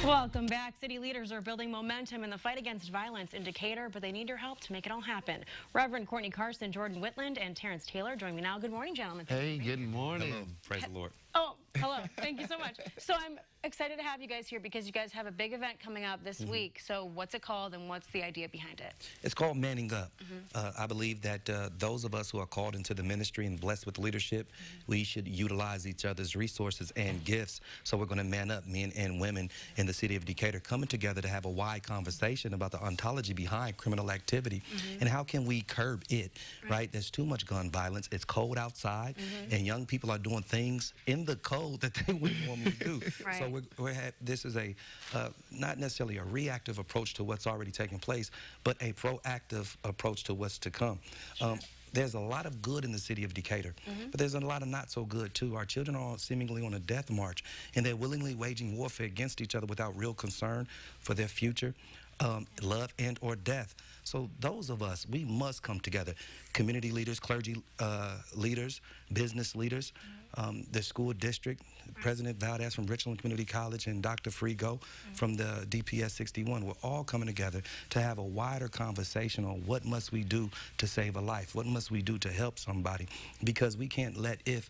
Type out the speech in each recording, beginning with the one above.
Welcome back. City leaders are building momentum in the fight against violence in Decatur, but they need your help to make it all happen. Reverend Courtney Carson, Jordan Whitland, and Terrence Taylor join me now. Good morning, gentlemen. Hey, good morning. Hello. Praise the Lord. Oh, hello. Thank you so much. So I'm excited to have you guys here because you guys have a big event coming up this week. So what's it called and what's the idea behind it? It's called Manning Up. I believe that those of us who are called into the ministry and blessed with leadership, we should utilize each other's resources and gifts. So we're going to man up, men and women in the city of Decatur, coming together to have a wide conversation about the ontology behind criminal activity and how can we curb it, right? There's too much gun violence. It's cold outside, and young people are doing things in the cold that they wouldn't normally do. So this is a not necessarily a reactive approach to what's already taking place, but a proactive approach to what's to come. There's a lot of good in the city of Decatur, but there's a lot of not so good too. Our children are seemingly on a death march, and they're willingly waging warfare against each other without real concern for their future, love and or death. So those of us, we must come together. Community leaders, clergy leaders, business leaders, the school district, President Valdez from Richland Community College and Dr. Frigo from the DPS 61. We're all coming together to have a wider conversation on what must we do to save a life, what must we do to help somebody, because we can't let, if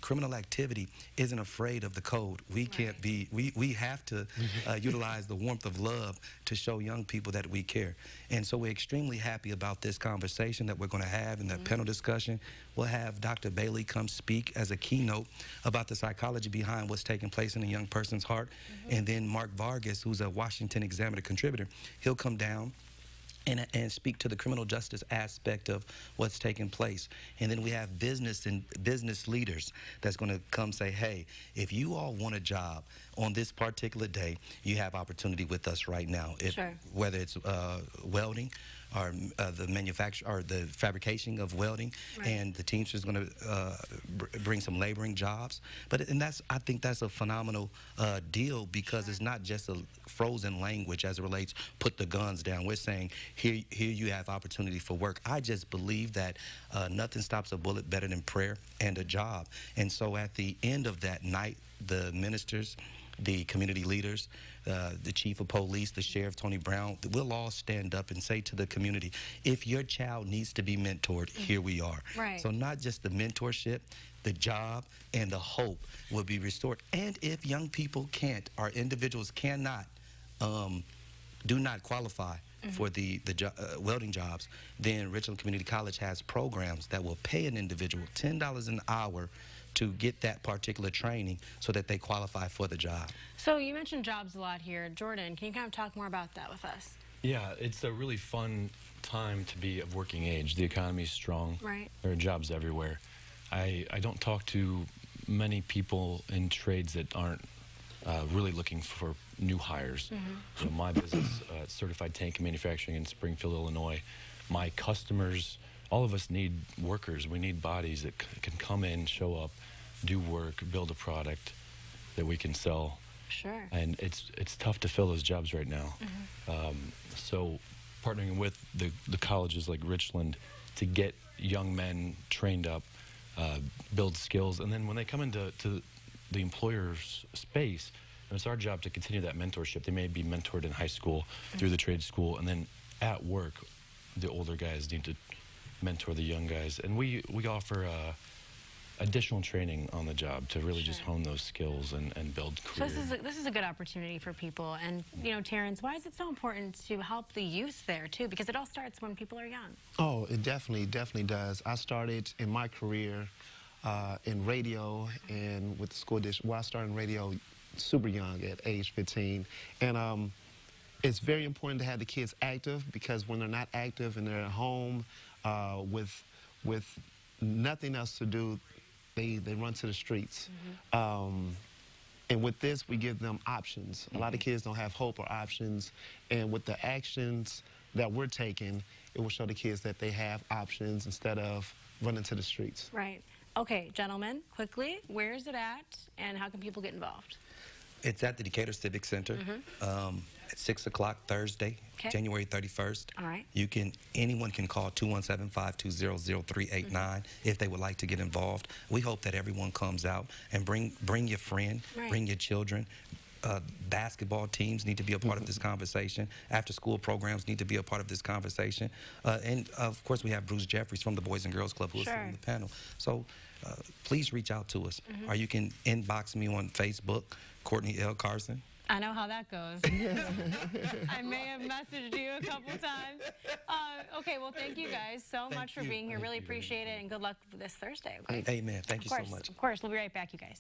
criminal activity isn't afraid of the code, we can't be, we have to utilize the warmth of love to show young people that we care. And so we're extremely happy about this conversation that we're going to have in the panel discussion. We'll have Dr. Bailey come speak as a keynote about the psychology behind what's taking place in a young person's heart. And then Mark Vargas, who's a Washington Examiner contributor, he'll come down and speak to the criminal justice aspect of what's taking place. And then we have business and business leaders that's going to come say, hey, if you all want a job on this particular day, you have opportunity with us right now. Whether it's welding or the manufacture or the fabrication of welding, and the Teamsters is going to bring some laboring jobs. And I think that's a phenomenal deal, because it's not just a frozen language as it relates, put the guns down. We're saying, here you have opportunity for work. I just believe that nothing stops a bullet better than prayer and a job. And so at the end of that night, the ministers, the community leaders, the chief of police, the sheriff, Tony Brown, we'll all stand up and say to the community, if your child needs to be mentored, here we are. So not just the mentorship, the job and the hope will be restored. And if young people can't, or individuals cannot, do not qualify for the welding jobs, then Richland Community College has programs that will pay an individual $10 an hour to get that particular training so that they qualify for the job. So you mentioned jobs a lot here. Jordan, can you kind of talk more about that with us? Yeah, it's a really fun time to be of working age. The economy is strong. There are jobs everywhere. I don't talk to many people in trades that aren't really looking for new hires. You know, my business, Certified Tank Manufacturing in Springfield, Illinois, my customers, all of us need workers. We need bodies that can come in, show up, do work, build a product that we can sell. And it's tough to fill those jobs right now. So partnering with the colleges like Richland to get young men trained up, build skills, and then when they come into the employer's space, and it's our job to continue that mentorship. They may be mentored in high school, through the trade school, and then at work, the older guys need to mentor the young guys. And we offer additional training on the job to really just hone those skills and build careers. So this is a good opportunity for people. And, you know, Terrence, why is it so important to help the youth there, too? Because it all starts when people are young. Oh, it definitely does. I started in my career in radio and with the school district. Well, I started in radio super young at age 15. And it's very important to have the kids active, because when they're not active and they're at home with nothing else to do, they run to the streets. And with this, we give them options. A lot of kids don't have hope or options. And with the actions that we're taking, it will show the kids that they have options instead of running to the streets. Okay, gentlemen, quickly, where is it at and how can people get involved? It's at the Decatur Civic Center at 6 o'clock Thursday, January 31st. Anyone can call 217-520-0389 if they would like to get involved. We hope that everyone comes out and bring your friend, bring your children, basketball teams need to be a part of this conversation. After-school programs need to be a part of this conversation. And, of course, we have Bruce Jeffries from the Boys and Girls Club who is on the panel. So please reach out to us. Or you can inbox me on Facebook, Courtney L. Carson. I know how that goes. I may have messaged you a couple times. Okay, well, thank you guys so much for being here. Really appreciate it, and good luck this Thursday. Okay? Amen. Thank you so much. Of course. We'll be right back, you guys.